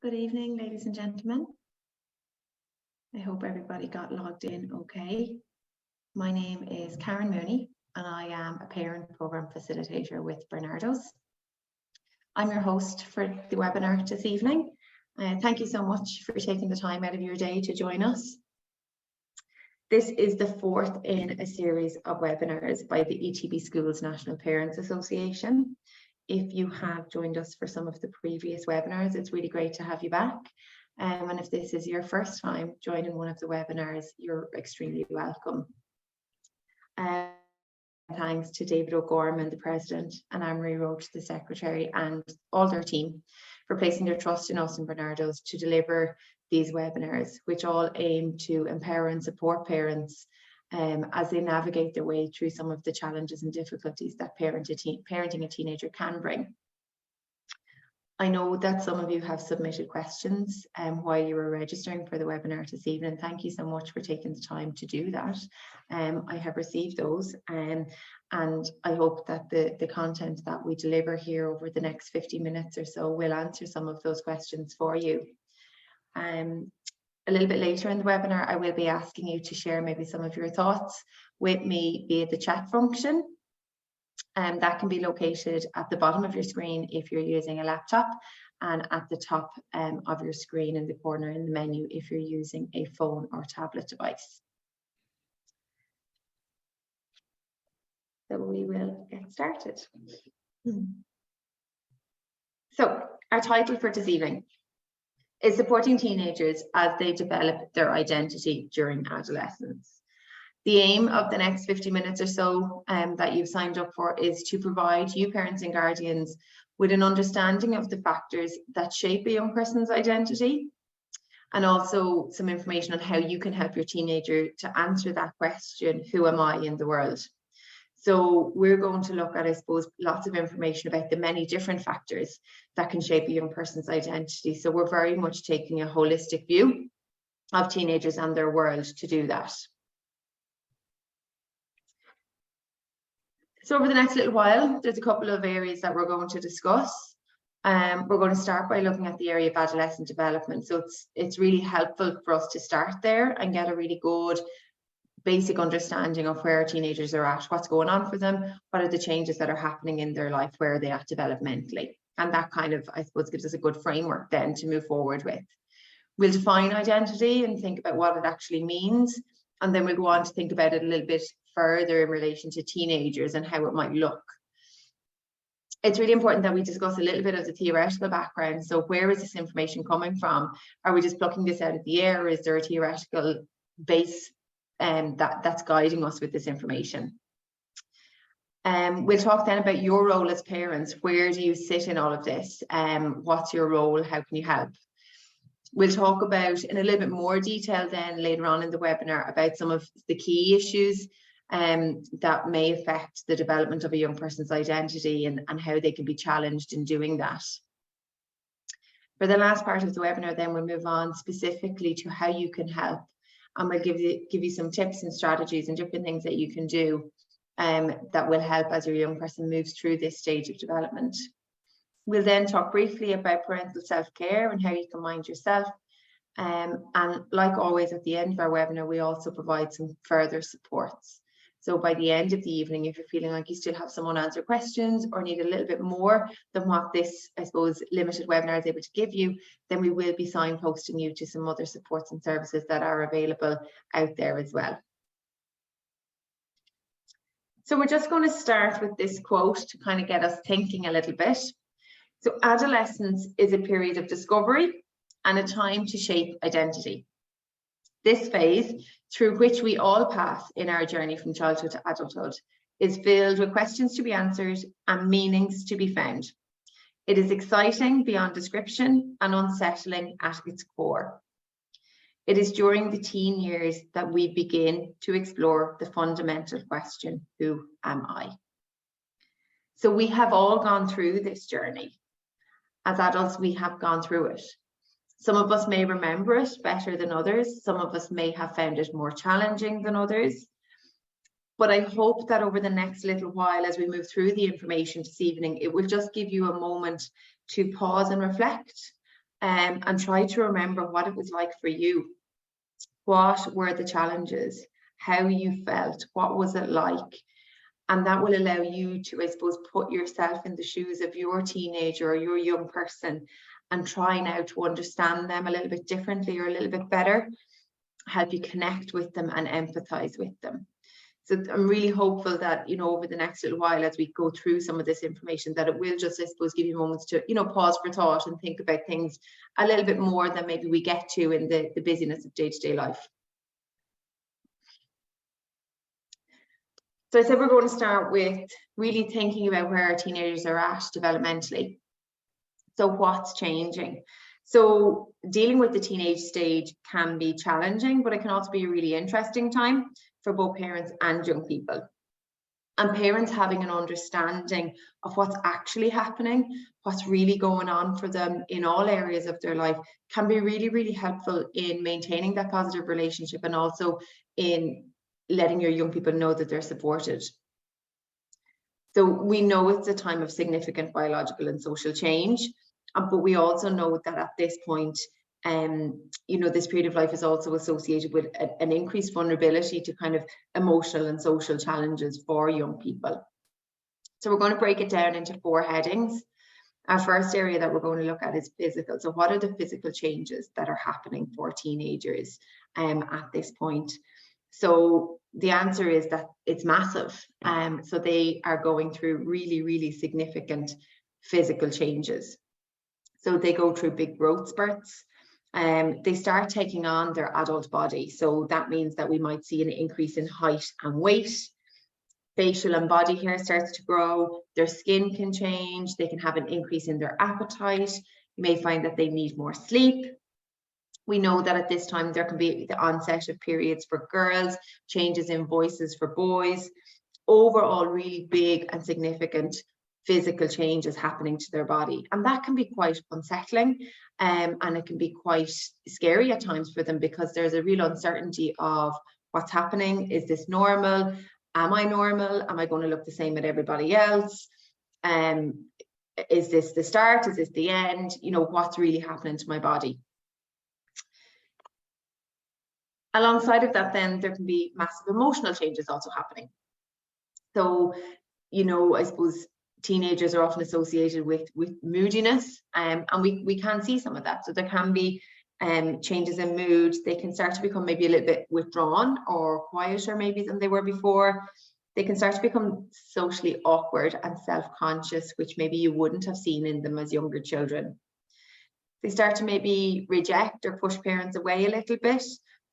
Good evening, ladies and gentlemen. I hope everybody got logged in okay. My name is Karen Mooney and I am a parent program facilitator with Barnardos. I'm your host for the webinar this evening. Thank you so much for taking the time out of your day to join us. This is the fourth in a series of webinars by the ETB Schools National Parents Association. If you have joined us for some of the previous webinars, it's really great to have you back. And if this is your first time joining one of the webinars, you're extremely welcome. Thanks to David O'Gorman, the President, and Anne-Marie Roach, the Secretary, and all their team for placing their trust in us in Barnardos to deliver these webinars, which all aim to empower and support parents as they navigate their way through some of the challenges and difficulties that parenting a teenager can bring. I know that some of you have submitted questions while you were registering for the webinar this evening. Thank you so much for taking the time to do that. I have received those and I hope that the content that we deliver here over the next 50 minutes or so will answer some of those questions for you. A little bit later in the webinar, I will be asking you to share maybe some of your thoughts with me via the chat function. And that can be located at the bottom of your screen if you're using a laptop, and at the top of your screen in the corner in the menu if you're using a phone or tablet device. So we will get started. So our title for this evening is Supporting Teenagers as they develop their identity during adolescence. The aim of the next 50 minutes or so that you've signed up for is to provide you parents and guardians with an understanding of the factors that shape a young person's identity, and also some information on how you can help your teenager to answer that question, who am I in the world? So we're going to look at, I suppose, lots of information about the many different factors that can shape a young person's identity. So we're very much taking a holistic view of teenagers and their world to do that. So over the next little while, there's a couple of areas that we're going to discuss. We're going to start by looking at the area of adolescent development. So it's really helpful for us to start there and get a really good basic understanding of where teenagers are at, what's going on for them, what are the changes that are happening in their life, where are they at developmentally. And that kind of, I suppose, gives us a good framework then to move forward with. We'll define identity and think about what it actually means. And then we'll go on to think about it a little bit further in relation to teenagers and how it might look. It's really important that we discuss a little bit of the theoretical background. So where is this information coming from? Are we just plucking this out of the air? Or is there a theoretical base that's guiding us with this information? We'll talk then about your role as parents. Where do you sit in all of this? What's your role? How can you help? We'll talk about in a little bit more detail then later on in the webinar about some of the key issues that may affect the development of a young person's identity and how they can be challenged in doing that. For the last part of the webinar then we'll move on specifically to how you can help, and we'll give you some tips and strategies and different things that you can do that will help as your young person moves through this stage of development. We'll then talk briefly about parental self-care and how you can mind yourself. And like always at the end of our webinar, we also provide some further supports. So by the end of the evening, if you're feeling like you still have someone answer questions or need a little bit more than what this, I suppose, limited webinar is able to give you, then we will be signposting you to some other supports and services that are available out there as well. So we're just going to start with this quote to kind of get us thinking a little bit. So adolescence is a period of discovery and a time to shape identity. This phase, through which we all pass in our journey from childhood to adulthood, is filled with questions to be answered and meanings to be found. It is exciting beyond description and unsettling at its core. It is during the teen years that we begin to explore the fundamental question, who am I? So we have all gone through this journey. As adults, we have gone through it. Some of us may remember it better than others. Some of us may have found it more challenging than others. But I hope that over the next little while, as we move through the information this evening, it will just give you a moment to pause and reflect and try to remember what it was like for you. What were the challenges? How you felt? What was it like? And that will allow you to, I suppose, put yourself in the shoes of your teenager or your young person and try now to understand them a little bit differently or a little bit better, help you connect with them and empathize with them. So I'm really hopeful that, over the next little while, as we go through some of this information, that it will just, I suppose, give you moments to, pause for thought and think about things a little bit more than maybe we get to in the busyness of day-to-day life. So I said we're going to start with really thinking about where our teenagers are at developmentally. So what's changing? So dealing with the teenage stage can be challenging, but it can also be a really interesting time for both parents and young people. And parents having an understanding of what's actually happening, what's really going on for them in all areas of their life, can be really, really helpful in maintaining that positive relationship and also in letting your young people know that they're supported. So we know it's a time of significant biological and social change, but we also know that at this point, this period of life is also associated with an increased vulnerability to kind of emotional and social challenges for young people. So we're going to break it down into 4 headings. Our first area that we're going to look at is physical. So what are the physical changes that are happening for teenagers at this point? So the answer is that it's massive. So they are going through really, really significant physical changes. So they go through big growth spurts. They start taking on their adult body. So that means that we might see an increase in height and weight. Facial and body hair starts to grow. Their skin can change. They can have an increase in their appetite. You may find that they need more sleep. We know that at this time there can be the onset of periods for girls, changes in voices for boys, overall really big and significant physical changes happening to their body. And that can be quite unsettling, and it can be quite scary at times for them because there's a real uncertainty of what's happening. Is this normal? Am I normal? Am I going to look the same as everybody else? Is this the start? Is this the end? What's really happening to my body? Alongside of that, then there can be massive emotional changes also happening. So, I suppose teenagers are often associated with moodiness, and we can see some of that. So there can be changes in mood. They can start to become maybe a little bit withdrawn or quieter maybe than they were before. They can start to become socially awkward and self-conscious, which maybe you wouldn't have seen in them as younger children. They start to maybe reject or push parents away a little bit,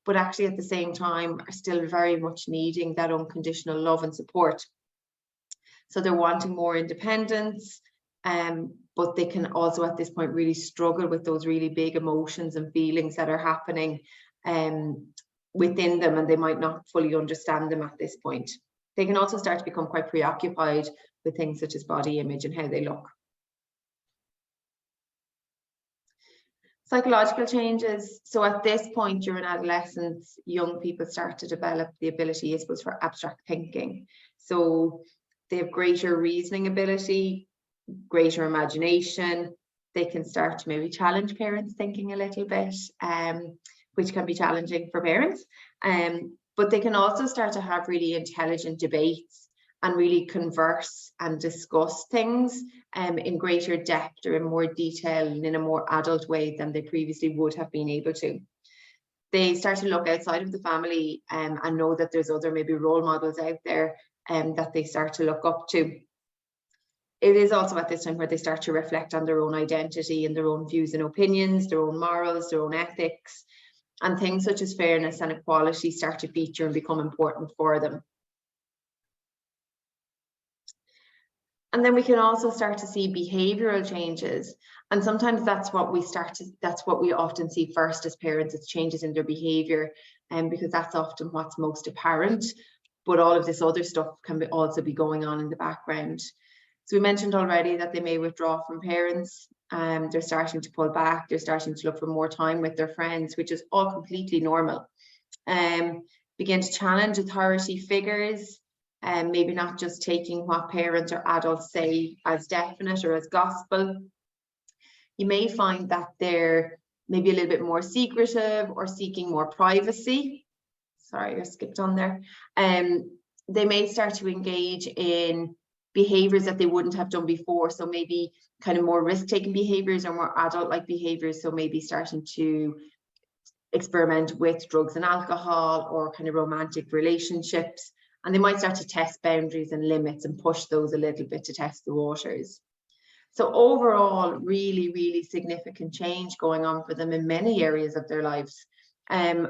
but actually at the same time are still very much needing that unconditional love and support. So they're wanting more independence, but they can also at this point really struggle with those really big emotions and feelings that are happening within them, and they might not fully understand them at this point. They can also start to become quite preoccupied with things such as body image and how they look. Psychological changes. So at this point during adolescence, young people start to develop the ability, I suppose, for abstract thinking. So they have greater reasoning ability, greater imagination. They can start to maybe challenge parents' thinking a little bit, which can be challenging for parents. But they can also start to have really intelligent debates and really converse and discuss things in greater depth or in more detail and in a more adult way than they previously would have been able to. They start to look outside of the family and know that there's other maybe role models out there that they start to look up to. It is also at this time where they start to reflect on their own identity and their own views and opinions, their own morals, their own ethics, and things such as fairness and equality start to feature and become important for them. And then we can also start to see behavioral changes. And sometimes that's what we often see first as parents, it's changes in their behavior, because that's often what's most apparent. But all of this other stuff can also be going on in the background. So we mentioned already that they may withdraw from parents, they're starting to pull back, they're starting to look for more time with their friends, which is all completely normal. Begin to challenge authority figures, and maybe not just taking what parents or adults say as definite or as gospel. You may find that they're maybe a little bit more secretive or seeking more privacy. Sorry, I skipped on there. They may start to engage in behaviors that they wouldn't have done before. So maybe kind of more risk-taking behaviors or more adult-like behaviors. So maybe starting to experiment with drugs and alcohol or kind of romantic relationships. And they might start to test boundaries and limits and push those a little bit to test the waters. So overall, really, really significant change going on for them in many areas of their lives. And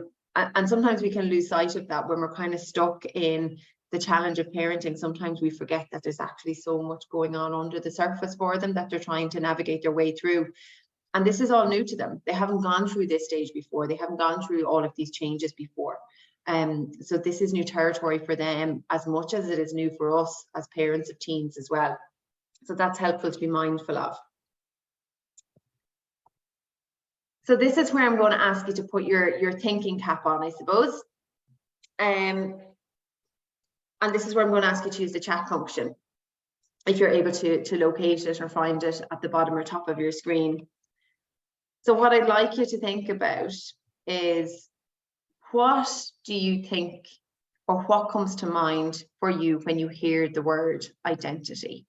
sometimes we can lose sight of that when we're kind of stuck in the challenge of parenting. Sometimes we forget that there's actually so much going on under the surface for them that they're trying to navigate their way through. And this is all new to them. They haven't gone through this stage before. They haven't gone through all of these changes before. So this is new territory for them as much as it is new for us as parents of teens as well. So that's helpful to be mindful of. So this is where I'm going to ask you to put your thinking cap on, I suppose. And this is where I'm going to ask you to use the chat function, if you're able to locate it or find it at the bottom or top of your screen. So what I'd like you to think about is, what do you think, or what comes to mind for you when you hear the word identity?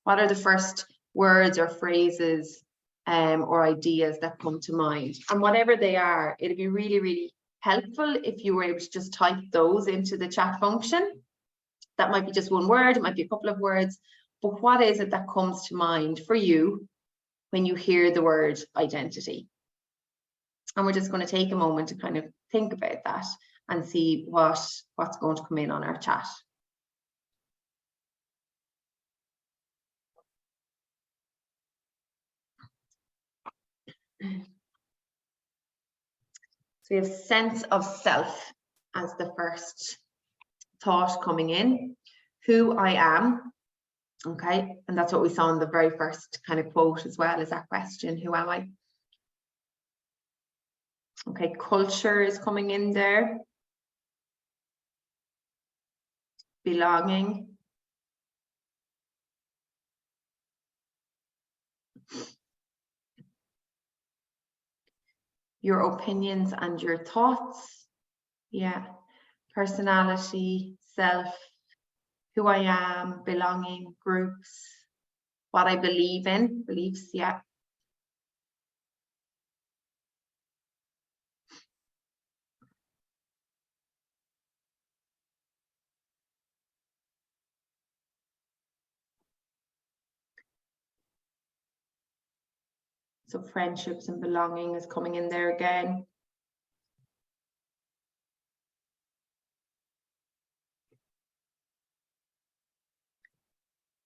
What are the first words or phrases or ideas that come to mind? And whatever they are, it'd be really, really helpful if you were able to just type those into the chat function. That might be just one word, it might be a couple of words, but what is it that comes to mind for you when you hear the word identity? And we're just going to take a moment to kind of think about that and see what's going to come in on our chat. So we have sense of self as the first thought coming in. Who I am. Okay, and that's what we saw in the very first kind of quote as well, is that question, who am I? Okay, culture is coming in there. Belonging. Your opinions and your thoughts. Yeah. Personality, self, who I am, belonging, groups, what I believe in, beliefs, yeah. So friendships and belonging is coming in there again.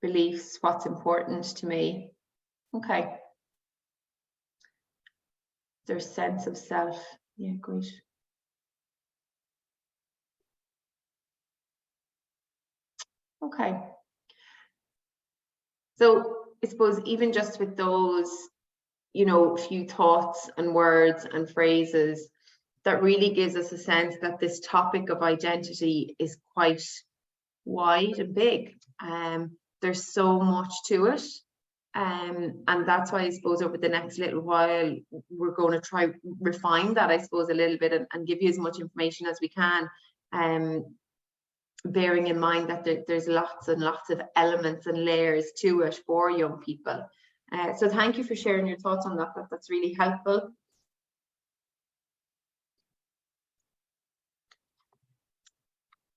Beliefs, what's important to me. Okay. Their sense of self. Yeah, great. Okay. So I suppose even just with those, you know, few thoughts and words and phrases, that really gives us a sense that this topic of identity is quite wide and big. There's so much to it. And that's why I suppose over the next little while, we're going to try refine that, I suppose, a little bit and give you as much information as we can. Bearing in mind that there's lots and lots of elements and layers to it for young people. So thank you for sharing your thoughts on that. That's really helpful.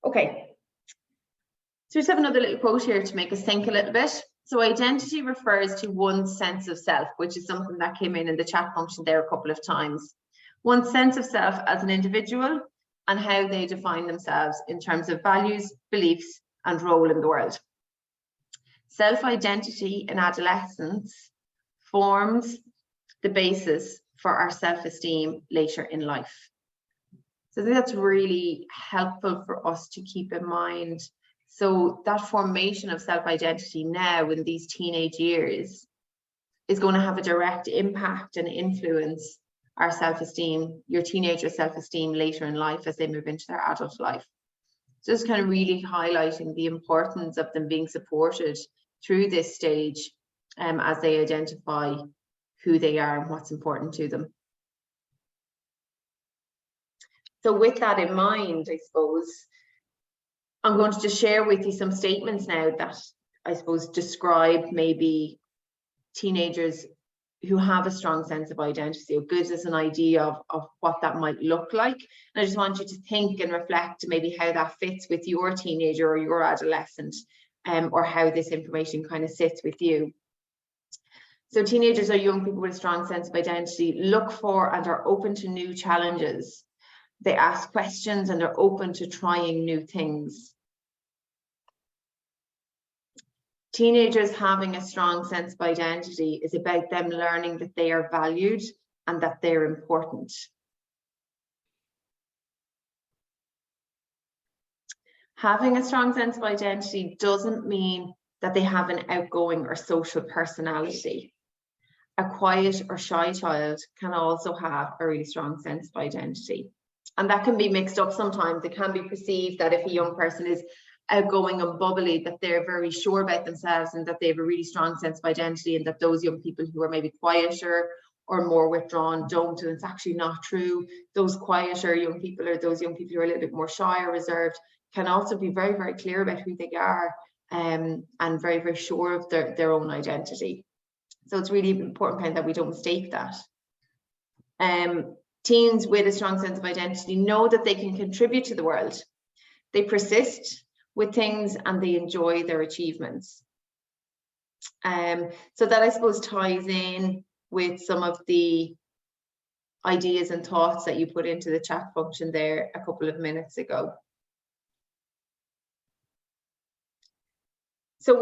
Okay. So let's have another little quote here to make us think a little bit. So identity refers to one's sense of self, which is something that came in the chat function there a couple of times. One's sense of self as an individual and how they define themselves in terms of values, beliefs, and role in the world. Self-identity in adolescence forms the basis for our self-esteem later in life. So I think that's really helpful for us to keep in mind. So that formation of self-identity now in these teenage years is going to have a direct impact and influence our self-esteem, your teenager self-esteem later in life as they move into their adult life. So just kind of really highlighting the importance of them being supported through this stage as they identify who they are and what's important to them. So with that in mind, I suppose, I'm going to just share with you some statements now that I suppose describe maybe teenagers who have a strong sense of identity. It gives us an idea of what that might look like. And I just want you to think and reflect maybe how that fits with your teenager or your adolescent, or how this information kind of sits with you. So teenagers are young people with a strong sense of identity, look for and are open to new challenges. They ask questions and they're open to trying new things. Teenagers having a strong sense of identity is about them learning that they are valued and that they're important. Having a strong sense of identity doesn't mean that they have an outgoing or social personality. A quiet or shy child can also have a really strong sense of identity. And that can be mixed up sometimes. It can be perceived that if a young person is outgoing and bubbly, that they're very sure about themselves and that they have a really strong sense of identity, and that those young people who are maybe quieter or more withdrawn don't. And it's actually not true. Those quieter young people, or those young people who are a little bit more shy or reserved, can also be very, very clear about who they are, and very, very sure of their own identity. So it's really important that we don't mistake that. Teens with a strong sense of identity know that they can contribute to the world. They persist with things and they enjoy their achievements. So that, I suppose, ties in with some of the ideas and thoughts that you put into the chat function there a couple of minutes ago. So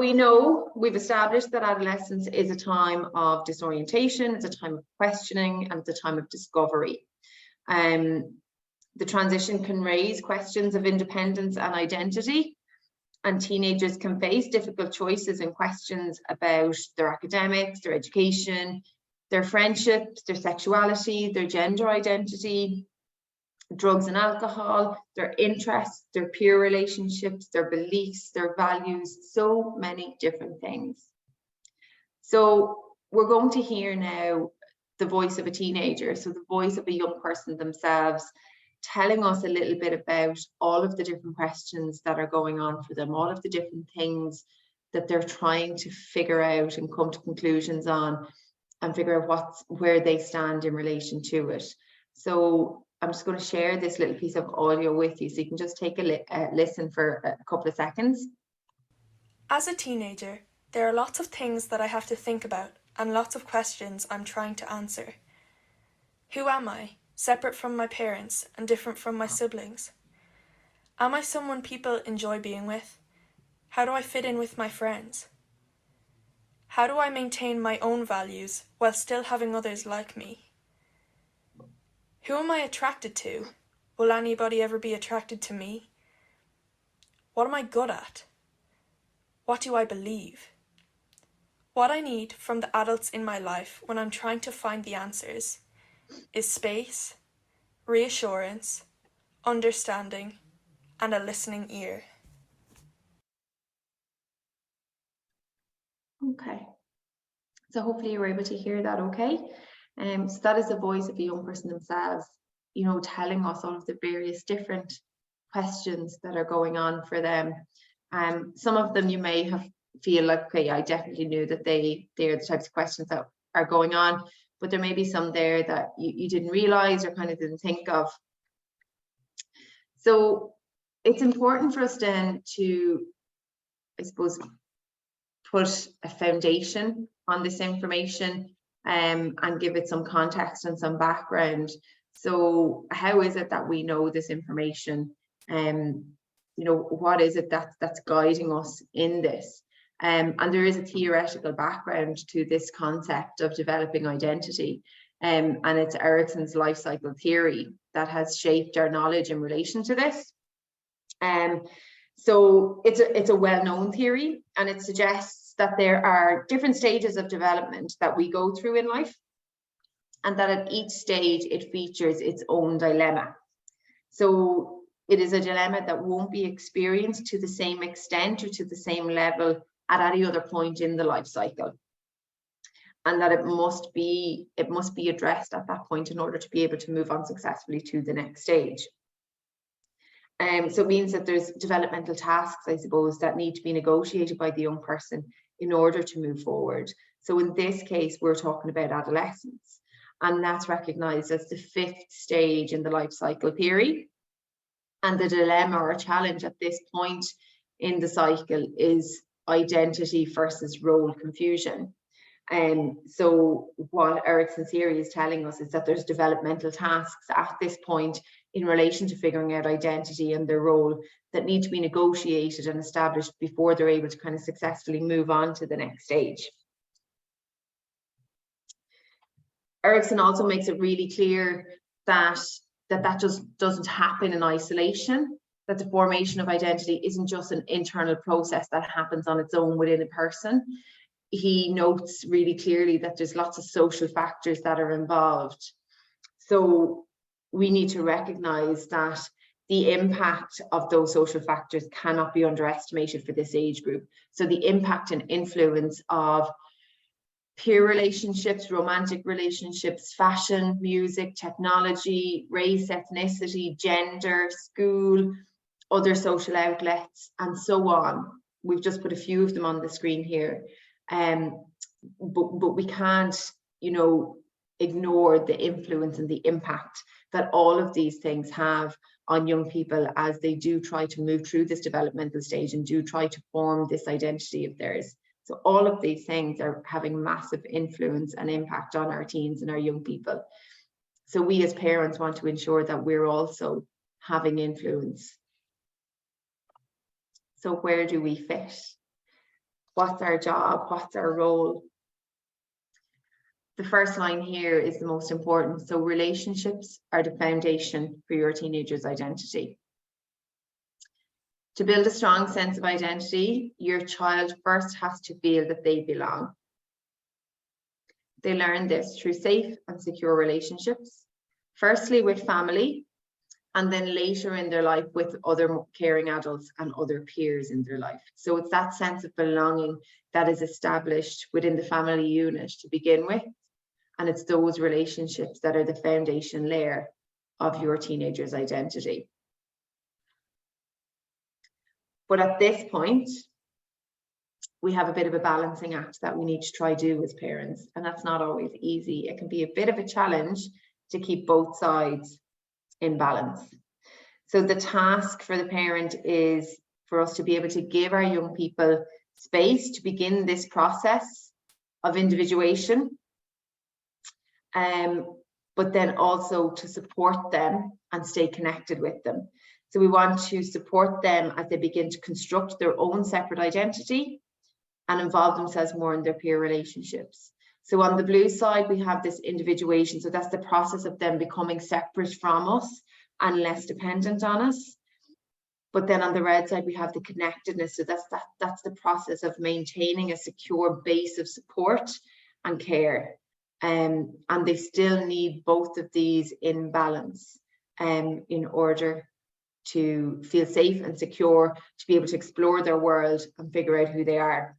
we've established that adolescence is a time of disorientation, it's a time of questioning, and it's a time of discovery. The transition can raise questions of independence and identity, and teenagers can face difficult choices and questions about their academics, their education, their friendships, their sexuality, their gender identity, drugs and alcohol, their interests, their peer relationships, their beliefs, their values, so many different things. So we're going to hear now the voice of a teenager, so the voice of a young person themselves, telling us a little bit about all of the different questions that are going on for them, all of the different things that they're trying to figure out and come to conclusions on, and figure out where they stand in relation to it. So I'm just going to share this little piece of audio with you, so you can just take a listen for a couple of seconds. As a teenager, there are lots of things that I have to think about and lots of questions I'm trying to answer. Who am I, separate from my parents and different from my siblings? Am I someone people enjoy being with? How do I fit in with my friends? How do I maintain my own values while still having others like me? Who am I attracted to? Will anybody ever be attracted to me? What am I good at? What do I believe? What I need from the adults in my life when I'm trying to find the answers is space, reassurance, understanding, and a listening ear. Okay, so hopefully you were able to hear that okay. So that is the voice of a young person themselves, telling us all of the various different questions that are going on for them. Some of them you may feel like, okay, I definitely knew that they are the types of questions that are going on, but there may be some there that you didn't realize or kind of didn't think of. So it's important for us then to, I suppose, put a foundation on this information, and give it some context and some background. So how is it that we know this information? What is it that's guiding us in this? And there is a theoretical background to this concept of developing identity, and it's Erikson's life cycle theory that has shaped our knowledge in relation to this. So it's a well-known theory, and it suggests that there are different stages of development that we go through in life, and that at each stage it features its own dilemma. So it is a dilemma that won't be experienced to the same extent or to the same level at any other point in the life cycle. and that it must be addressed at that point in order to be able to move on successfully to the next stage. So it means that there's developmental tasks, I suppose, that need to be negotiated by the young person in order to move forward. So in this case, we're talking about adolescence, and that's recognised as the 5th stage in the life cycle theory. And the dilemma or challenge at this point in the cycle is identity versus role confusion. So what Erikson's theory is telling us is that there's developmental tasks at this point in relation to figuring out identity and their role that need to be negotiated and established before they're able to kind of successfully move on to the next stage. Erikson also makes it really clear that just doesn't happen in isolation, that the formation of identity isn't just an internal process that happens on its own within a person. He notes really clearly that there's lots of social factors that are involved. So we need to recognize that the impact of those social factors cannot be underestimated for this age group. So the impact and influence of peer relationships, romantic relationships, fashion, music, technology, race, ethnicity, gender, school, other social outlets, and so on. We've just put a few of them on the screen here. But we can't, ignore the influence and the impact that all of these things have on young people as they do try to move through this developmental stage and do try to form this identity of theirs. So all of these things are having massive influence and impact on our teens and our young people. So we as parents want to ensure that we're also having influence. So where do we fit? What's our job? What's our role? The first line here is the most important. So relationships are the foundation for your teenager's identity. To build a strong sense of identity, your child first has to feel that they belong. They learn this through safe and secure relationships, firstly with family, and then later in their life with other caring adults and other peers in their life. So it's that sense of belonging that is established within the family unit to begin with. And it's those relationships that are the foundation layer of your teenager's identity. But at this point, we have a bit of a balancing act that we need to try do as parents. And that's not always easy. It can be a bit of a challenge to keep both sides in balance. So the task for the parent is for us to be able to give our young people space to begin this process of individuation, but then also to support them and stay connected with them. So we want to support them as they begin to construct their own separate identity and involve themselves more in their peer relationships. So on the blue side, we have this individuation. So that's the process of them becoming separate from us and less dependent on us. But then on the red side, we have the connectedness. So that's the process of maintaining a secure base of support and care. And they still need both of these in balance in order to feel safe and secure, to be able to explore their world and figure out who they are.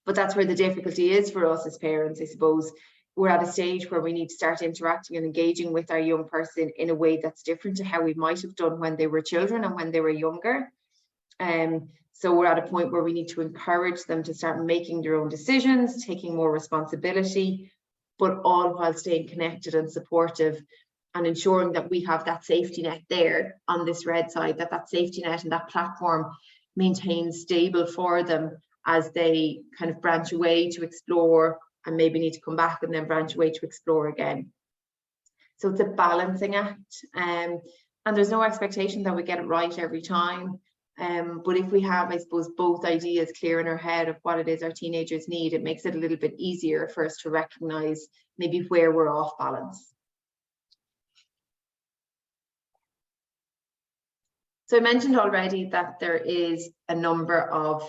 But that's where the difficulty is for us as parents, I suppose. We're at a stage where we need to start interacting and engaging with our young person in a way that's different to how we might have done when they were children and when they were younger. So we're at a point where we need to encourage them to start making their own decisions, taking more responsibility, but all while staying connected and supportive and ensuring that we have that safety net there on this red side, that safety net and that platform maintains stable for them as they kind of branch away to explore and maybe need to come back and then branch away to explore again. So it's a balancing act, and there's no expectation that we get it right every time. But if we have, I suppose, both ideas clear in our head of what it is our teenagers need, it makes it a little bit easier for us to recognize maybe where we're off balance. So I mentioned already that there is a number of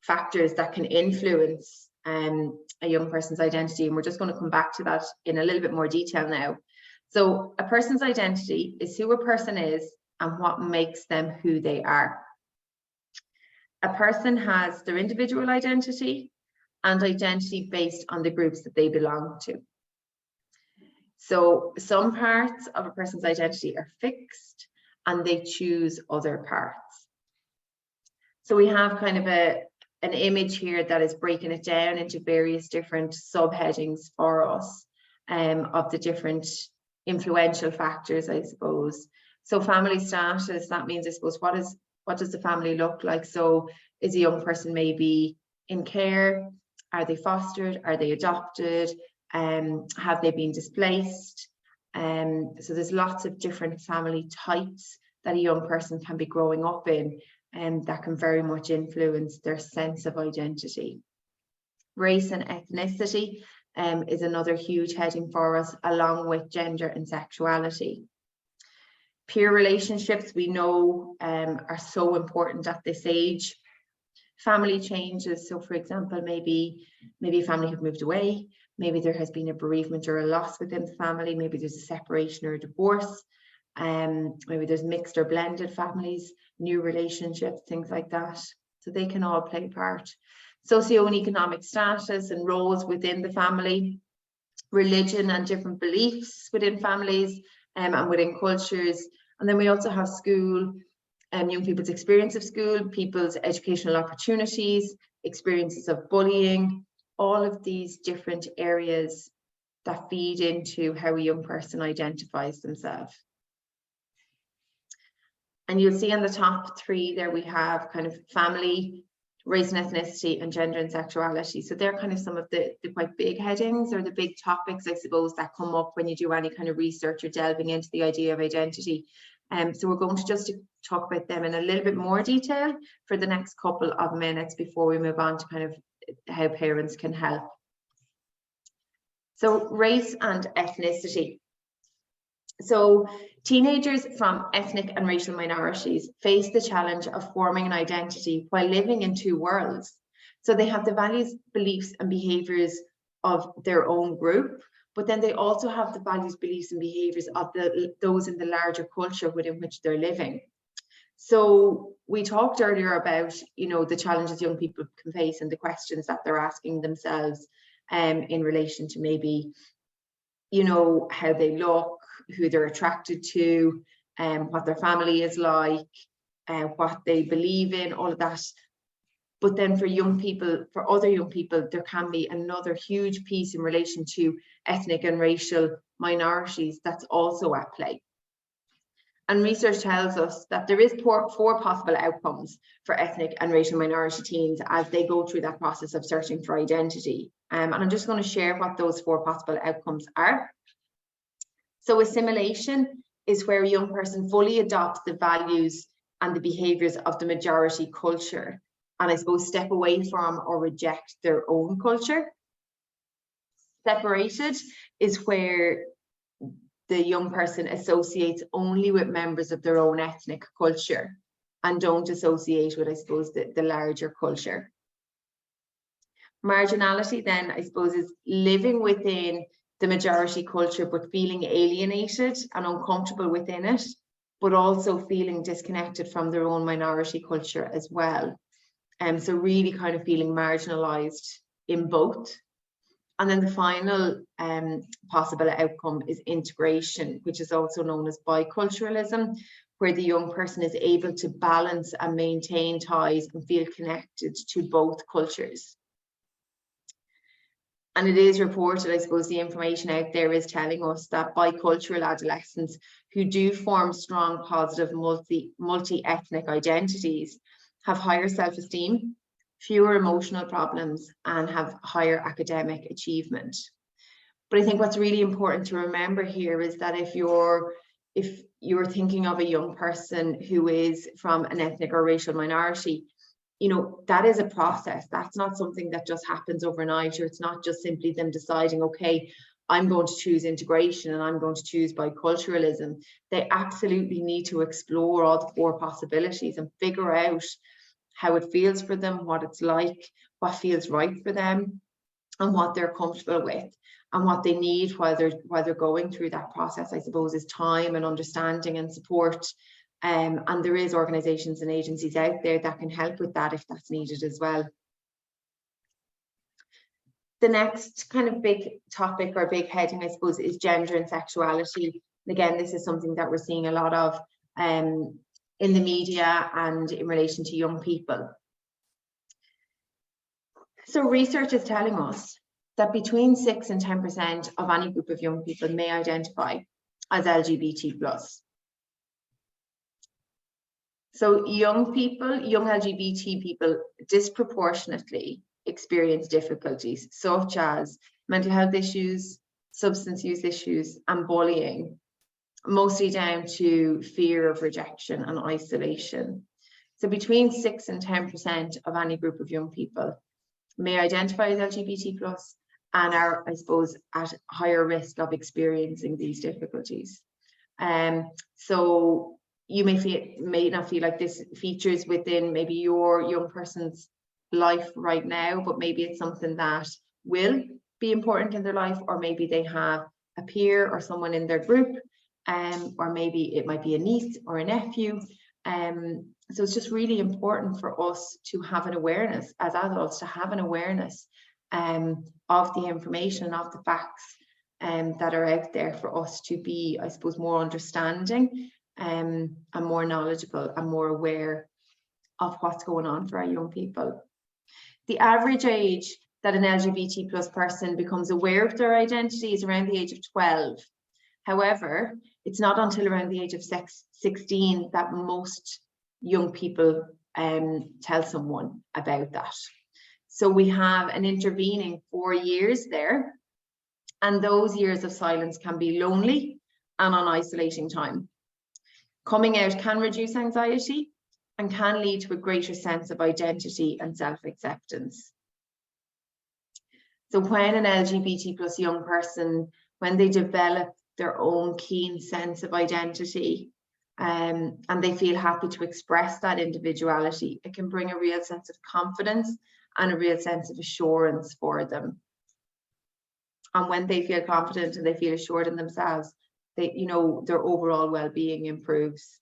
factors that can influence a young person's identity, and we're just going to come back to that in a little bit more detail now. So a person's identity is who a person is and what makes them who they are. A person has their individual identity and identity based on the groups that they belong to. So some parts of a person's identity are fixed and they choose other parts. So we have kind of an image here that is breaking it down into various different subheadings for us of the different influential factors, I suppose. So family status, that means, I suppose, what does the family look like? So is a young person maybe in care? Are they fostered? Are they adopted? Have they been displaced? So there's lots of different family types that a young person can be growing up in, and that can very much influence their sense of identity. Race and ethnicity is another huge heading for us, along with gender and sexuality. Peer relationships, we know, are so important at this age. Family changes, so for example, maybe a family have moved away, maybe there has been a bereavement or a loss within the family, maybe there's a separation or a divorce, maybe there's mixed or blended families, new relationships, things like that. So they can all play a part. Socioeconomic status and roles within the family, religion and different beliefs within families and within cultures. And then we also have school, young people's experience of school, people's educational opportunities, experiences of bullying, all of these different areas that feed into how a young person identifies themselves. And you'll see on the top three there we have kind of family, race and ethnicity, and gender and sexuality. So they're kind of some of the quite big headings, or the big topics, I suppose, that come up when you do any kind of research or delving into the idea of identity. So we're going to just talk about them in a little bit more detail for the next couple of minutes before we move on to kind of how parents can help. So race and ethnicity. So teenagers from ethnic and racial minorities face the challenge of forming an identity while living in two worlds. So they have the values, beliefs, and behaviors of their own group, but then they also have the values, beliefs, and behaviors of those in the larger culture within which they're living. So we talked earlier about, the challenges young people can face and the questions that they're asking themselves in relation to maybe, how they look, who they're attracted to, what their family is like, what they believe in, all of that. But then for other young people, there can be another huge piece in relation to ethnic and racial minorities that's also at play. And research tells us that there is four possible outcomes for ethnic and racial minority teens as they go through that process of searching for identity. And I'm just going to share what those four possible outcomes are. So assimilation is where a young person fully adopts the values and the behaviors of the majority culture, and I suppose step away from or reject their own culture. Separated is where the young person associates only with members of their own ethnic culture and don't associate with, I suppose, the larger culture. Marginality then, I suppose, is living within the majority culture but feeling alienated and uncomfortable within it, but also feeling disconnected from their own minority culture as well. So really kind of feeling marginalized in both. And then the final possible outcome is integration, which is also known as biculturalism, where the young person is able to balance and maintain ties and feel connected to both cultures. And it is reported, I suppose, the information out there is telling us that bicultural adolescents who do form strong, positive, multi-ethnic identities have higher self-esteem, fewer emotional problems, and have higher academic achievement. But I think what's really important to remember here is that if you're thinking of a young person who is from an ethnic or racial minority, that is a process. That's not something that just happens overnight, or it's not just simply them deciding, okay, I'm going to choose integration and I'm going to choose biculturalism. They absolutely need to explore all the four possibilities and figure out how it feels for them, what it's like, what feels right for them, and what they're comfortable with. And what they need while they're going through that process, I suppose, is time and understanding and support. And there is organisations and agencies out there that can help with that if that's needed as well. The next kind of big topic or big heading, I suppose, is gender and sexuality. And again, this is something that we're seeing a lot of in the media and in relation to young people. So research is telling us that between 6 and 10% of any group of young people may identify as LGBT+. So young LGBT people disproportionately experience difficulties such as mental health issues, substance use issues, and bullying, mostly down to fear of rejection and isolation. So between 6 and 10% of any group of young people may identify as LGBT+, and are, I suppose, at higher risk of experiencing these difficulties. So you may not feel like this features within maybe your young person's life right now, but maybe it's something that will be important in their life, or maybe they have a peer or someone in their group, or maybe it might be a niece or a nephew. So it's just really important for us to have an awareness as adults, to have an awareness of the information, of the facts that are out there, for us to be, I suppose, more understanding and more knowledgeable and more aware of what's going on for our young people. The average age that an LGBT+ person becomes aware of their identity is around the age of 12. However, it's not until around the age of 16 that most young people tell someone about that. So we have an intervening 4 years there, and those years of silence can be lonely and an isolating time. Coming out can reduce anxiety and can lead to a greater sense of identity and self-acceptance. So when an LGBT+ young person, when they develop their own keen sense of identity, and they feel happy to express that individuality, it can bring a real sense of confidence and a real sense of assurance for them. And when they feel confident and they feel assured in themselves, they, you know, their overall well-being improves.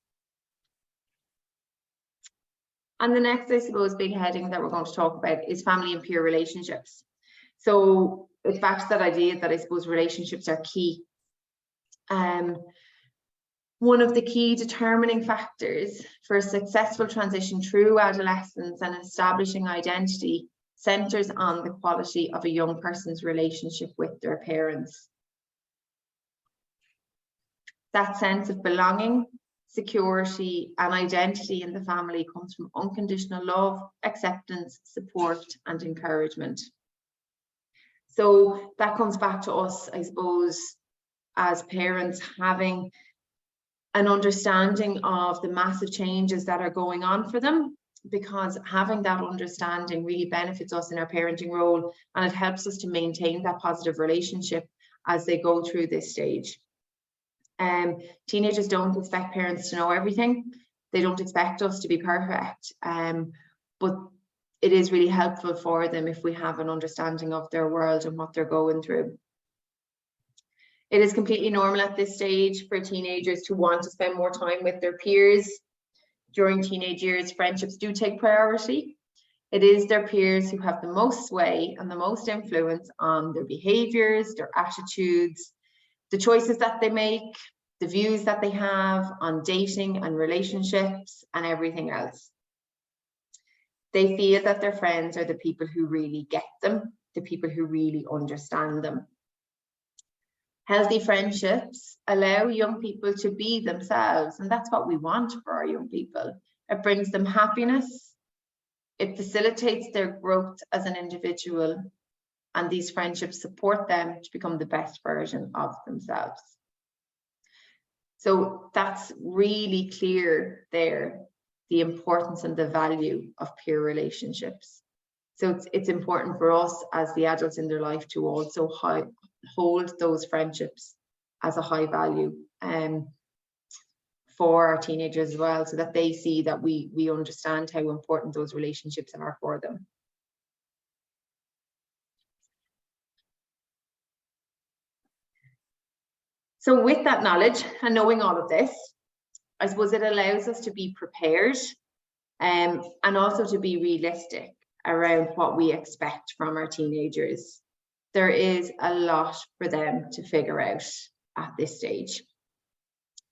And the next, I suppose, big heading that we're going to talk about is family and peer relationships. So it's back to that idea that I suppose relationships are key. One of the key determining factors for a successful transition through adolescence and establishing identity centers on the quality of a young person's relationship with their parents. That sense of belonging, security, and identity in the family comes from unconditional love, acceptance, support, and encouragement. So that comes back to us, I suppose, as parents, having an understanding of the massive changes that are going on for them, because having that understanding really benefits us in our parenting role, and it helps us to maintain that positive relationship as they go through this stage. Teenagers don't expect parents to know everything. They don't expect us to be perfect, but it is really helpful for them if we have an understanding of their world and what they're going through. It is completely normal at this stage for teenagers to want to spend more time with their peers. During teenage years, friendships do take priority. It is their peers who have the most sway and the most influence on their behaviors, their attitudes, the choices that they make, the views that they have on dating and relationships and everything else. They feel that their friends are the people who really get them, the people who really understand them. Healthy friendships allow young people to be themselves, and that's what we want for our young people. It brings them happiness, it facilitates their growth as an individual, and these friendships support them to become the best version of themselves. So that's really clear there, the importance and the value of peer relationships. So it's important for us as the adults in their life to also hold those friendships as a high value for our teenagers as well, so that they see that we understand how important those relationships are for them. So with that knowledge and knowing all of this, I suppose it allows us to be prepared and also to be realistic around what we expect from our teenagers. there is a lot for them to figure out at this stage.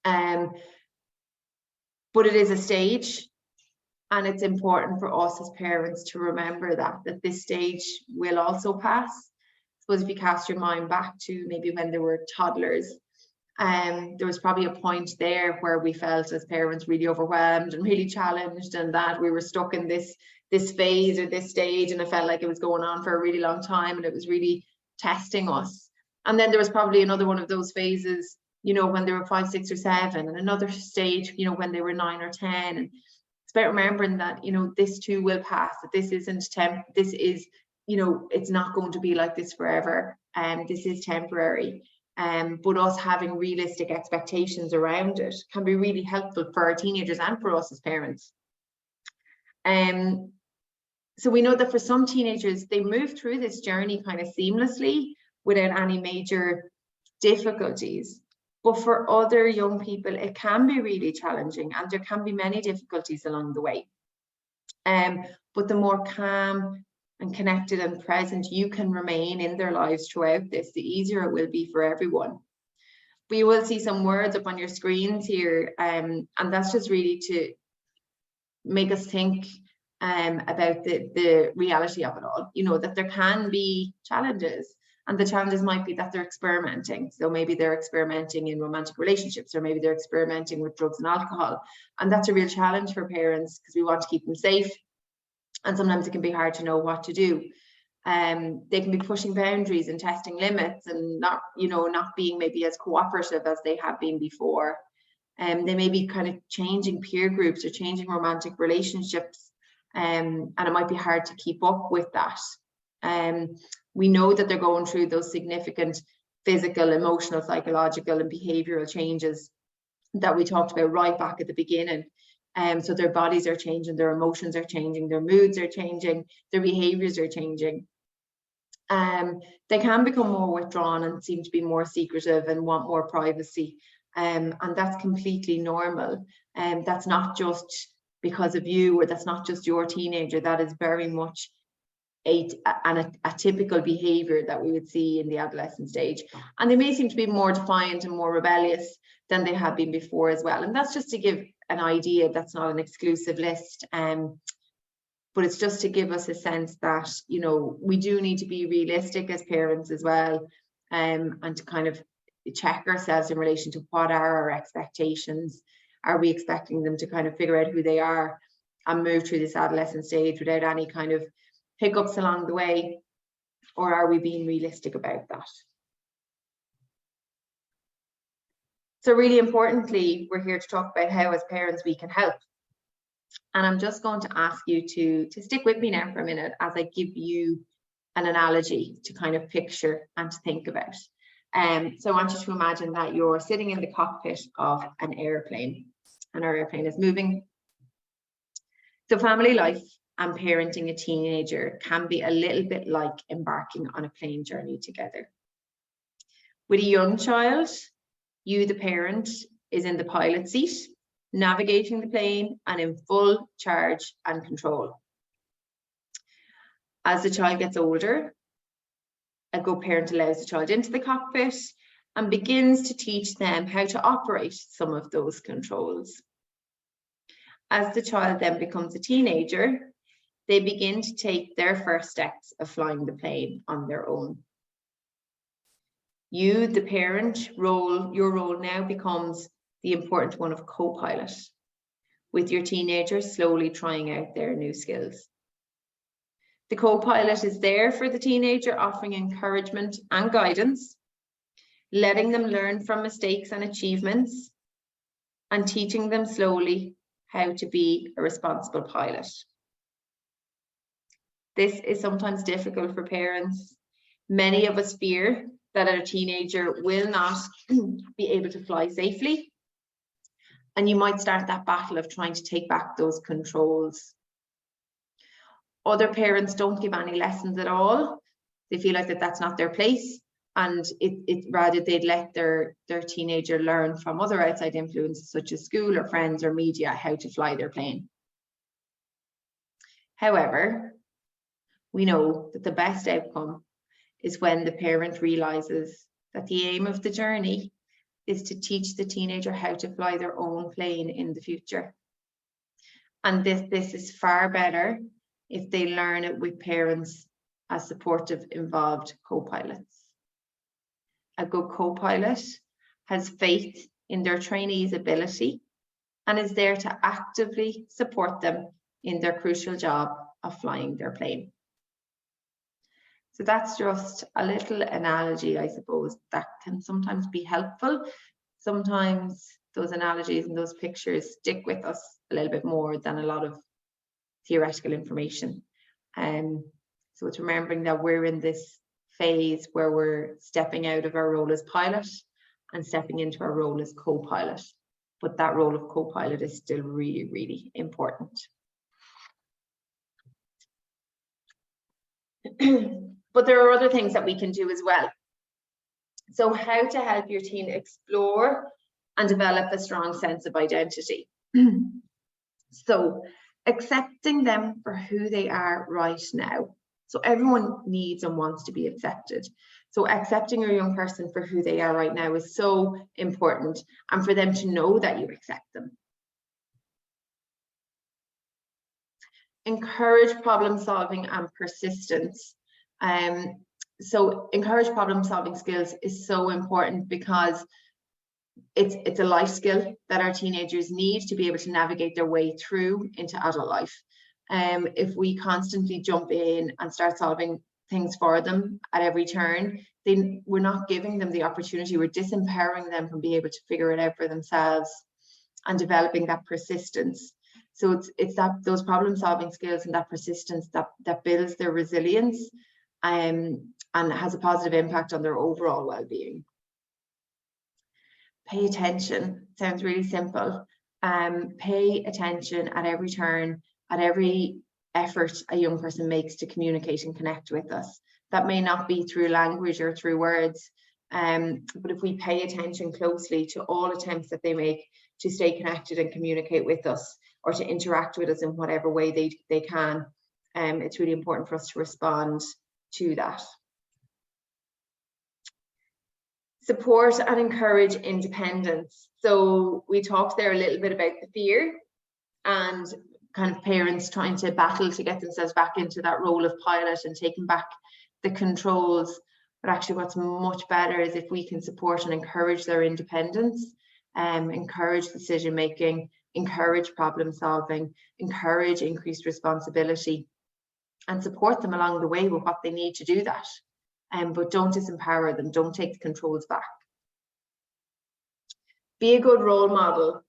But it is a stage, and it's important for us as parents to remember that this stage will also pass. I suppose if you cast your mind back to maybe when they were toddlers, there was probably a point there where we felt as parents really overwhelmed and really challenged, and that we were stuck in this phase or this stage, and it felt like it was going on for a really long time, and it was really testing us. And then there was probably another one of those phases, you know, when they were 5, 6, or 7, and another stage, you know, when they were 9 or 10. And it's about remembering that, you know, this too will pass, that this isn't this is, you know, it's not going to be like this forever, and this is temporary. But us having realistic expectations around it can be really helpful for our teenagers and for us as parents. So we know that for some teenagers, they move through this journey kind of seamlessly without any major difficulties. But for other young people, it can be really challenging, and there can be many difficulties along the way. But the more calm and connected and present you can remain in their lives throughout this, the easier it will be for everyone. But you will see some words up on your screens here, and that's just really to make us think about the reality of it all. You know, that there can be challenges, and the challenges might be that they're experimenting. So maybe they're experimenting in romantic relationships, or maybe they're experimenting with drugs and alcohol. And that's a real challenge for parents, because we want to keep them safe. And sometimes it can be hard to know what to do. They can be pushing boundaries and testing limits, and not being maybe as cooperative as they have been before. They may be kind of changing peer groups or changing romantic relationships, and it might be hard to keep up with that. We know that they're going through those significant physical, emotional, psychological, and behavioral changes that we talked about right back at the beginning. So their bodies are changing, their emotions are changing, their moods are changing, their behaviors are changing. They can become more withdrawn and seem to be more secretive and want more privacy. And that's completely normal. And that's not just because of you, or that's not just your teenager. That is very much a typical behavior that we would see in the adolescent stage. And they may seem to be more defiant and more rebellious than they have been before as well. And that's just to give an idea. That's not an exclusive list, but it's just to give us a sense that, you know, we do need to be realistic as parents as well, and to kind of check ourselves in relation to what are our expectations. Are we expecting them to kind of figure out who they are and move through this adolescent stage without any kind of hiccups along the way, or are we being realistic about that? So really importantly, we're here to talk about how as parents we can help. And I'm just going to ask you to stick with me now for a minute as I give you an analogy to kind of picture and to think about. So I want you to imagine that you're sitting in the cockpit of an airplane, and our airplane is moving. So family life and parenting a teenager can be a little bit like embarking on a plane journey together. With a young child, you, the parent, is in the pilot seat, navigating the plane and in full charge and control. As the child gets older, a good parent allows the child into the cockpit and begins to teach them how to operate some of those controls. As the child then becomes a teenager, they begin to take their first steps of flying the plane on their own. You, the parent, your role now becomes the important one of co-pilot, with your teenager slowly trying out their new skills. The co-pilot is there for the teenager, offering encouragement and guidance, letting them learn from mistakes and achievements, and teaching them slowly how to be a responsible pilot. This is sometimes difficult for parents. Many of us fear that our teenager will not be able to fly safely, and you might start that battle of trying to take back those controls. Other parents don't give any lessons at all. They feel like that's not their place, and rather they'd let their teenager learn from other outside influences such as school or friends or media how to fly their plane. However, we know that the best outcome is when the parent realizes that the aim of the journey is to teach the teenager how to fly their own plane in the future. And this is far better if they learn it with parents as supportive, involved co-pilots. A good co-pilot has faith in their trainees' ability and is there to actively support them in their crucial job of flying their plane. So that's just a little analogy, I suppose, that can sometimes be helpful. Sometimes those analogies and those pictures stick with us a little bit more than a lot of theoretical information. So it's remembering that we're in this phase where we're stepping out of our role as pilot and stepping into our role as co-pilot. But that role of co-pilot is still really, really important. But there are other things that we can do as well. So how to help your teen explore and develop a strong sense of identity. So accepting them for who they are right now. So everyone needs and wants to be accepted. So accepting your young person for who they are right now is so important, and for them to know that you accept them. Encourage problem solving and persistence. So encourage problem solving skills is so important because it's a life skill that our teenagers need to be able to navigate their way through into adult life. If we constantly jump in and start solving things for them at every turn, then we're not giving them the opportunity, we're disempowering them from being able to figure it out for themselves and developing that persistence. So it's that those problem solving skills and that persistence that builds their resilience and has a positive impact on their overall well-being. Pay attention sounds really simple. Pay attention at every turn, at every effort a young person makes to communicate and connect with us. That may not be through language or through words, but if we pay attention closely to all attempts that they make to stay connected and communicate with us or to interact with us in whatever way they can, it's really important for us to respond to that. Support and encourage independence. So we talked there a little bit about the fear and kind of parents trying to battle to get themselves back into that role of pilot and taking back the controls. But actually what's much better is if we can support and encourage their independence, encourage decision making, encourage problem solving, encourage increased responsibility, and support them along the way with what they need to do that. But don't disempower them, don't take the controls back. Be a good role model.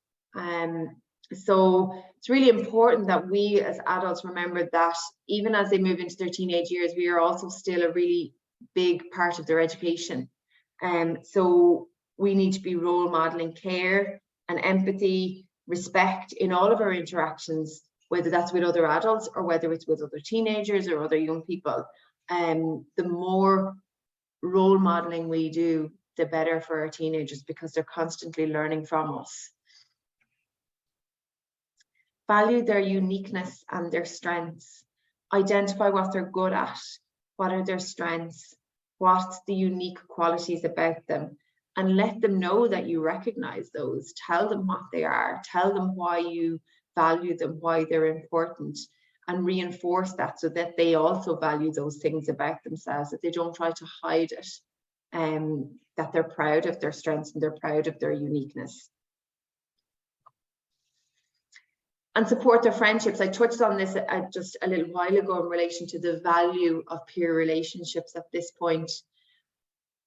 So it's really important that we as adults remember that even as they move into their teenage years, we are also still a really big part of their education. So we need to be role modeling care and empathy, respect in all of our interactions, whether that's with other adults or whether it's with other teenagers or other young people. The more role modeling we do, the better for our teenagers because they're constantly learning from us. Value their uniqueness and their strengths. Identify what they're good at. What are their strengths? What's the unique qualities about them? And let them know that you recognize those. Tell them what they are. Tell them why you value them, why they're important, and reinforce that so that they also value those things about themselves, that they don't try to hide it, that they're proud of their strengths and they're proud of their uniqueness. And support their friendships. I touched on this just a little while ago in relation to the value of peer relationships at this point.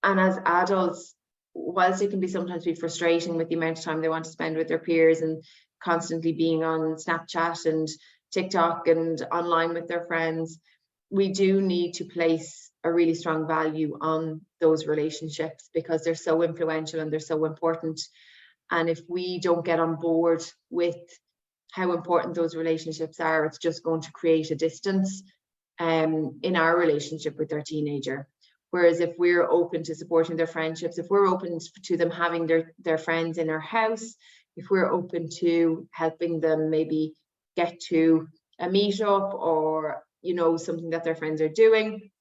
And as adults, whilst it can be sometimes be frustrating with the amount of time they want to spend with their peers and constantly being on Snapchat and TikTok and online with their friends, we do need to place a really strong value on those relationships because they're so influential and they're so important. And if we don't get on board with how important those relationships are, it's just going to create a distance in our relationship with our teenager. Whereas if we're open to supporting their friendships, if we're open to them having their friends in our house, if we're open to helping them maybe get to a meetup or, you know, something that their friends are doing,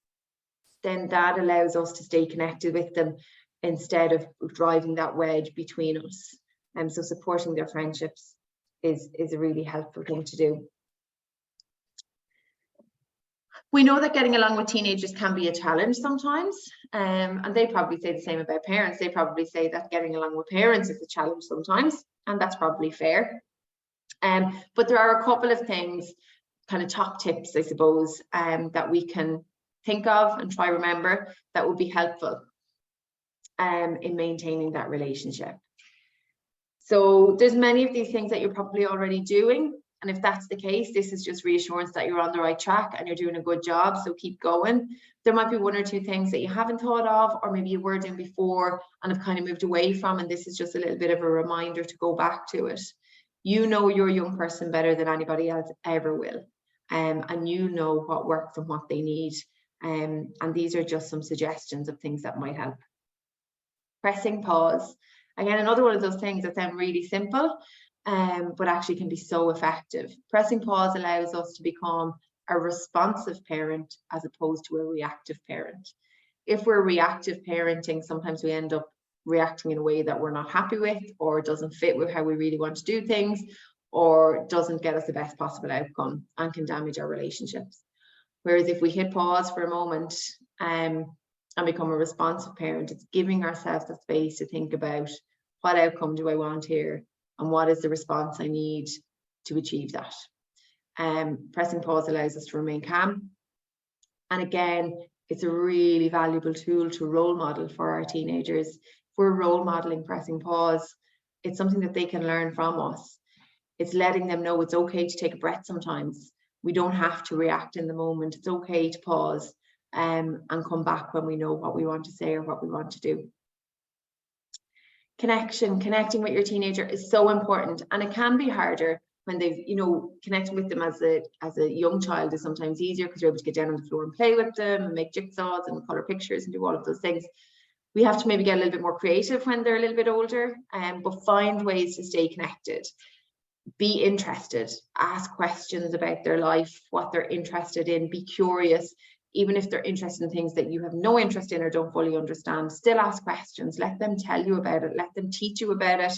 then that allows us to stay connected with them instead of driving that wedge between us. And so supporting their friendships is a really helpful thing to do. We know that getting along with teenagers can be a challenge sometimes, and they probably say the same about parents. They probably say that getting along with parents is a challenge sometimes, and that's probably fair. But there are a couple of things, kind of top tips, I suppose, that we can think of and try remember that would be helpful in maintaining that relationship. So there's many of these things that you're probably already doing. And if that's the case, this is just reassurance that you're on the right track and you're doing a good job. So keep going. There might be one or two things that you haven't thought of, or maybe you were doing before and have kind of moved away from. And this is just a little bit of a reminder to go back to it. You know your young person better than anybody else ever will. And you know what works and what they need. And these are just some suggestions of things that might help. Pressing pause. Again, another one of those things that sound really simple, but actually can be so effective. Pressing pause allows us to become a responsive parent as opposed to a reactive parent. If we're reactive parenting, sometimes we end up reacting in a way that we're not happy with, or doesn't fit with how we really want to do things, or doesn't get us the best possible outcome and can damage our relationships. Whereas if we hit pause for a moment and become a responsive parent, it's giving ourselves the space to think about what outcome do I want here and what is the response I need to achieve that. Pressing pause allows us to remain calm. And again, it's a really valuable tool to role model for our teenagers. If we're role modeling pressing pause, it's something that they can learn from us. It's letting them know it's okay to take a breath sometimes. We don't have to react in the moment. It's okay to pause and come back when we know what we want to say or what we want to do. Connecting with your teenager is so important, and it can be harder when they've, connecting with them as a young child is sometimes easier because you're able to get down on the floor and play with them and make jigsaws and color pictures and do all of those things. We have to maybe get a little bit more creative when they're a little bit older, but find ways to stay connected. Be interested, ask questions about their life, what they're interested in, be curious. Even if they're interested in things that you have no interest in or don't fully understand, still ask questions. Let them tell you about it. Let them teach you about it.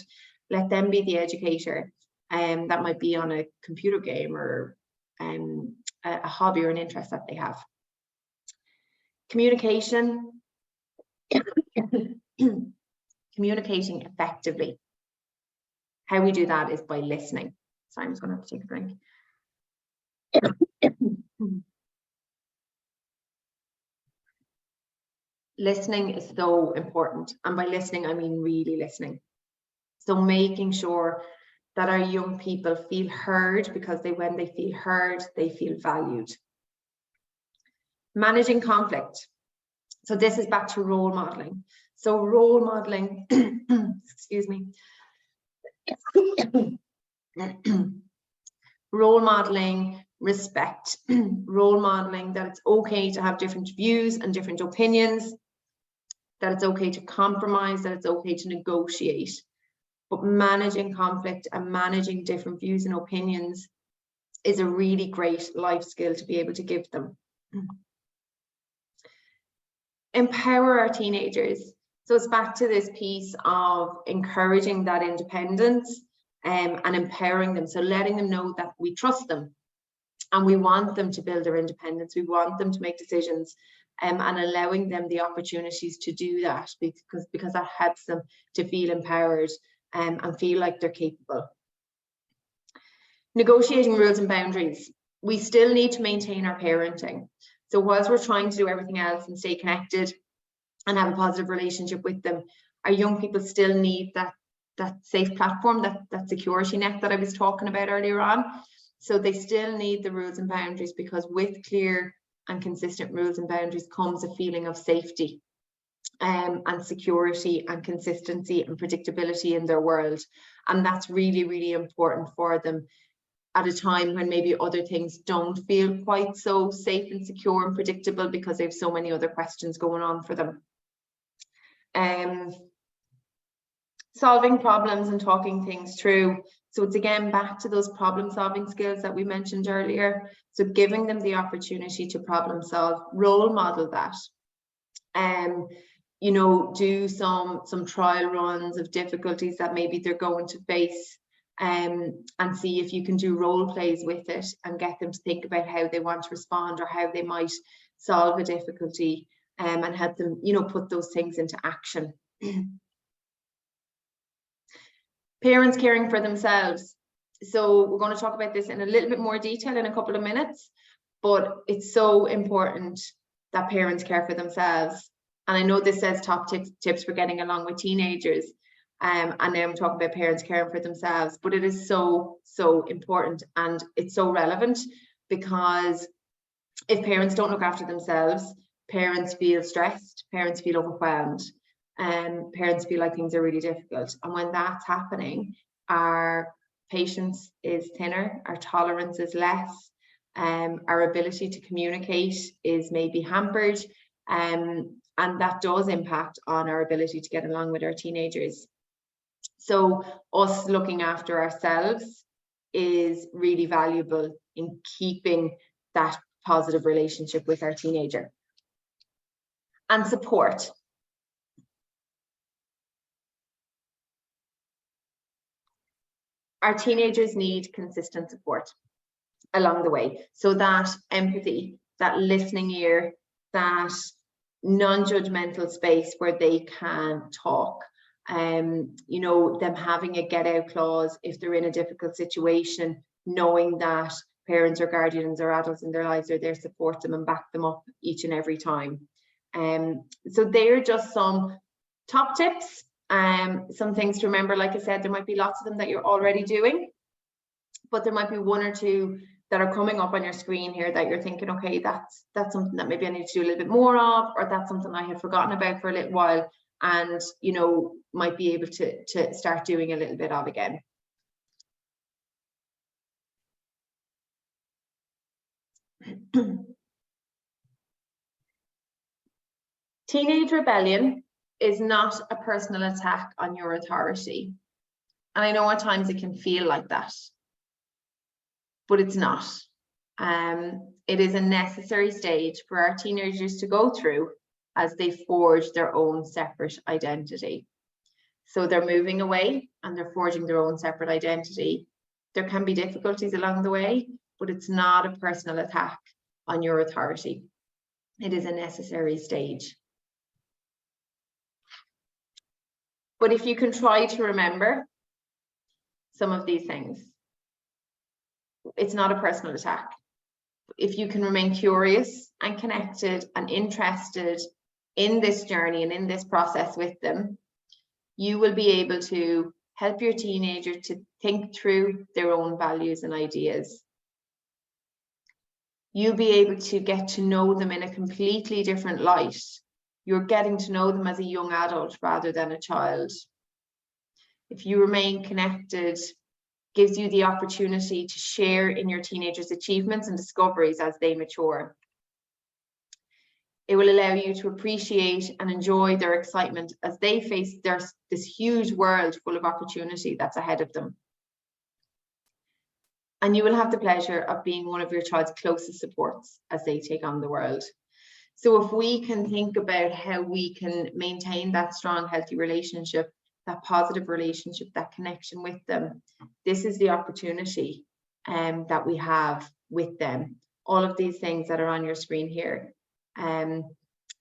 Let them be the educator. That might be on a computer game or a hobby or an interest that they have. Communication. Communicating effectively. How we do that is by listening. Sorry, I'm just going to have to take a drink. Listening is so important. And by listening, I mean really listening. So making sure that our young people feel heard, because when they feel heard, they feel valued. Managing conflict. So this is back to role modeling. So role modeling, excuse me. Role modeling respect, role modeling that it's okay to have different views and different opinions, that it's okay to compromise, that it's okay to negotiate. But managing conflict and managing different views and opinions is a really great life skill to be able to give them. Empower our teenagers. So it's back to this piece of encouraging that independence and empowering them. So letting them know that we trust them and we want them to build their independence. We want them to make decisions and allowing them the opportunities to do that because that helps them to feel empowered and feel like they're capable. Negotiating rules and boundaries. We still need to maintain our parenting. So whilst we're trying to do everything else and stay connected and have a positive relationship with them, our young people still need that safe platform, that security net that I was talking about earlier on. So they still need the rules and boundaries, because with clear and consistent rules and boundaries comes a feeling of safety and security and consistency and predictability in their world. And that's really, really important for them at a time when maybe other things don't feel quite so safe and secure and predictable because they have so many other questions going on for them. Solving problems and talking things through. So it's again back to those problem solving skills that we mentioned earlier. So giving them the opportunity to problem solve, role model that. You know, do some trial runs of difficulties that maybe they're going to face, and see if you can do role plays with it and get them to think about how they want to respond or how they might solve a difficulty, and help them, you know, put those things into action. Parents caring for themselves. So we're going to talk about this in a little bit more detail in a couple of minutes, but it's so important that parents care for themselves. And I know this says top tips for getting along with teenagers, and now I'm talking about parents caring for themselves, but it is so important, and it's so relevant, because if parents don't look after themselves, parents feel stressed, parents feel overwhelmed, and parents feel like things are really difficult. And when that's happening, our patience is thinner, our tolerance is less, our ability to communicate is maybe hampered, and that does impact on our ability to get along with our teenagers. So us looking after ourselves is really valuable in keeping that positive relationship with our teenager. And support. Our teenagers need consistent support along the way. So that empathy, that listening ear, that non-judgmental space where they can talk, you know, them having a get out clause if they're in a difficult situation, knowing that parents or guardians or adults in their lives are there to support them and back them up each and every time. So they're just some top tips, some things to remember. Like I said, there might be lots of them that you're already doing, but there might be one or two that are coming up on your screen here that you're thinking, okay, that's something that maybe I need to do a little bit more of, or that's something I had forgotten about for a little while, and you know, might be able to start doing a little bit of again. Teenage rebellion is not a personal attack on your authority. And I know at times it can feel like that, but it's not. It is a necessary stage for our teenagers to go through as they forge their own separate identity. So they're moving away and they're forging their own separate identity. There can be difficulties along the way, but it's not a personal attack on your authority. It is a necessary stage. But if you can try to remember some of these things, it's not a personal attack. If you can remain curious and connected and interested in this journey and in this process with them, you will be able to help your teenager to think through their own values and ideas. You'll be able to get to know them in a completely different light. You're getting to know them as a young adult rather than a child. If you remain connected, gives you the opportunity to share in your teenagers' achievements and discoveries as they mature. It will allow you to appreciate and enjoy their excitement as they face this huge world full of opportunity that's ahead of them. And you will have the pleasure of being one of your child's closest supports as they take on the world. So if we can think about how we can maintain that strong, healthy relationship, that positive relationship, that connection with them, this is the opportunity that we have with them. All of these things that are on your screen here.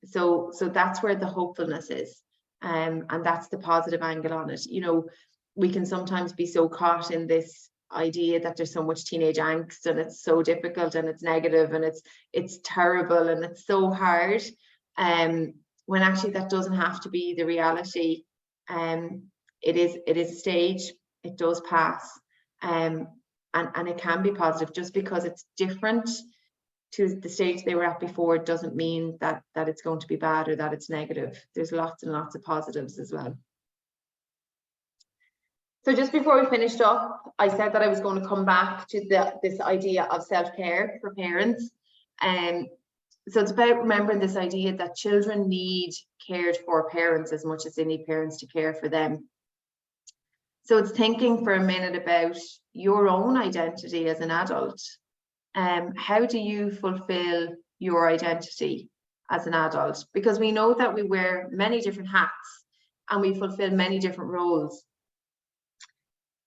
So that's where the hopefulness is, and that's the positive angle on it. You know, we can sometimes be so caught in this idea that there's so much teenage angst and it's so difficult and it's negative and it's terrible and it's so hard, when actually that doesn't have to be the reality. It is a stage, it does pass, and it can be positive. Just because it's different to the stage they were at before doesn't mean that it's going to be bad or that it's negative. There's lots and lots of positives as well. So just before we finished up, I said that I was going to come back to this idea of self-care for parents. So it's about remembering this idea that children need cared for parents as much as they need parents to care for them. So it's thinking for a minute about your own identity as an adult. How do you fulfill your identity as an adult, because we know that we wear many different hats and we fulfill many different roles.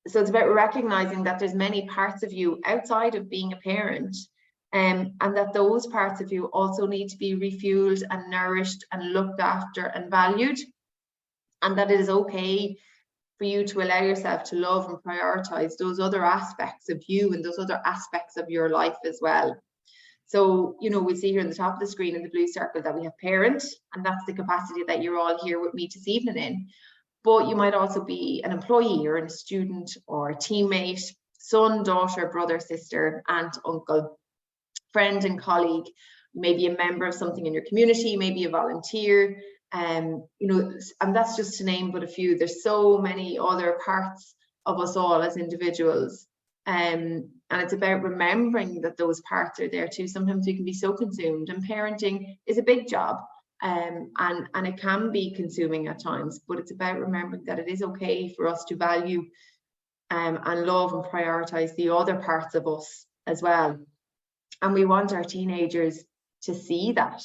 So it's about recognizing that there's many parts of you outside of being a parent, and that those parts of you also need to be refueled and nourished and looked after and valued, and that it is okay for you to allow yourself to love and prioritize those other aspects of you and those other aspects of your life as well. So, you know, we see here on the top of the screen in the blue circle that we have parent, and that's the capacity that you're all here with me this evening in. But you might also be an employee or a student or a teammate, son, daughter, brother, sister, aunt, uncle, friend and colleague, maybe a member of something in your community, maybe a volunteer, you know, and that's just to name but a few. There's so many other parts of us all as individuals. And it's about remembering that those parts are there too. Sometimes we can be so consumed, and parenting is a big job. And it can be consuming at times, but it's about remembering that it is okay for us to value and love and prioritize the other parts of us as well. And we want our teenagers to see that,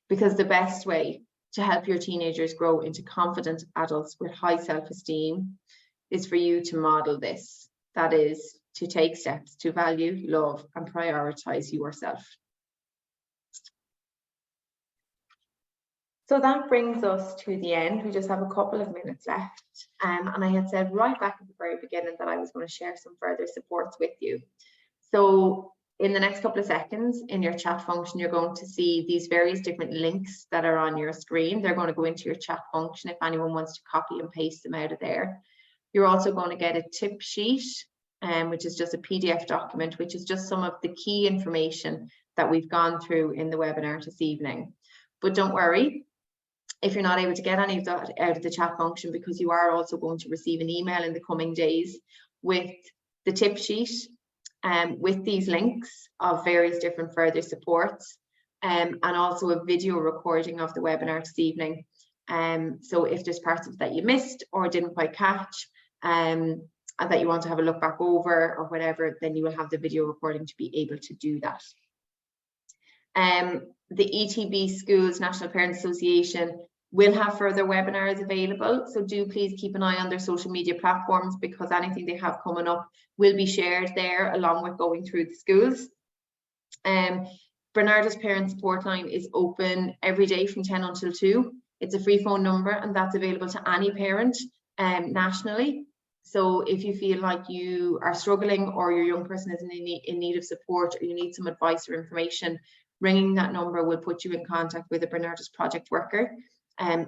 because the best way to help your teenagers grow into confident adults with high self-esteem is for you to model this. That is, to take steps to value, love, and prioritize yourself. So that brings us to the end. We just have a couple of minutes left. And I had said right back at the very beginning that I was going to share some further supports with you. So in the next couple of seconds in your chat function, you're going to see these various different links that are on your screen. They're going to go into your chat function if anyone wants to copy and paste them out of there. You're also going to get a tip sheet, which is just a PDF document, which is just some of the key information that we've gone through in the webinar this evening. But don't worry if you're not able to get any of that out of the chat function, because you are also going to receive an email in the coming days with the tip sheet, with these links of various different further supports, and also a video recording of the webinar this evening. So if there's parts of it that you missed or didn't quite catch, and that you want to have a look back over or whatever, then you will have the video recording to be able to do that. The ETB Schools National Parents Association will have further webinars available, so do please keep an eye on their social media platforms, because anything they have coming up will be shared there along with going through the schools. Barnardos Parent Support Line is open every day from 10 until 2. It's a free phone number, and that's available to any parent nationally. So if you feel like you are struggling, or your young person is in need of support, or you need some advice or information, ringing that number will put you in contact with a Barnardos project worker,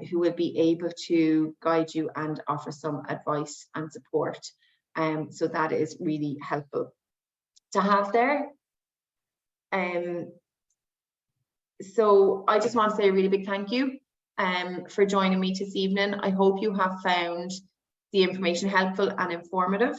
who will be able to guide you and offer some advice and support. So that is really helpful to have there. So I just want to say a really big thank you for joining me this evening. I hope you have found the information helpful and informative.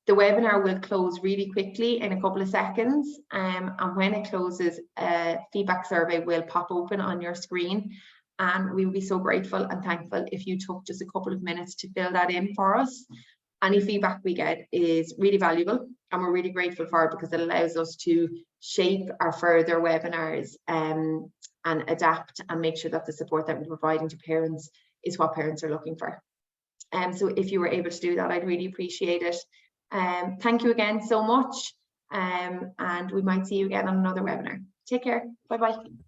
The webinar will close really quickly in a couple of seconds, and when it closes, a feedback survey will pop open on your screen, and we will be so grateful and thankful if you took just a couple of minutes to fill that in for us. Any feedback we get is really valuable, and we're really grateful for it, because it allows us to shape our further webinars and adapt and make sure that the support that we're providing to parents is what parents are looking for. So if you were able to do that, I'd really appreciate it. Thank you again so much, and we might see you again on another webinar. Take care. Bye bye.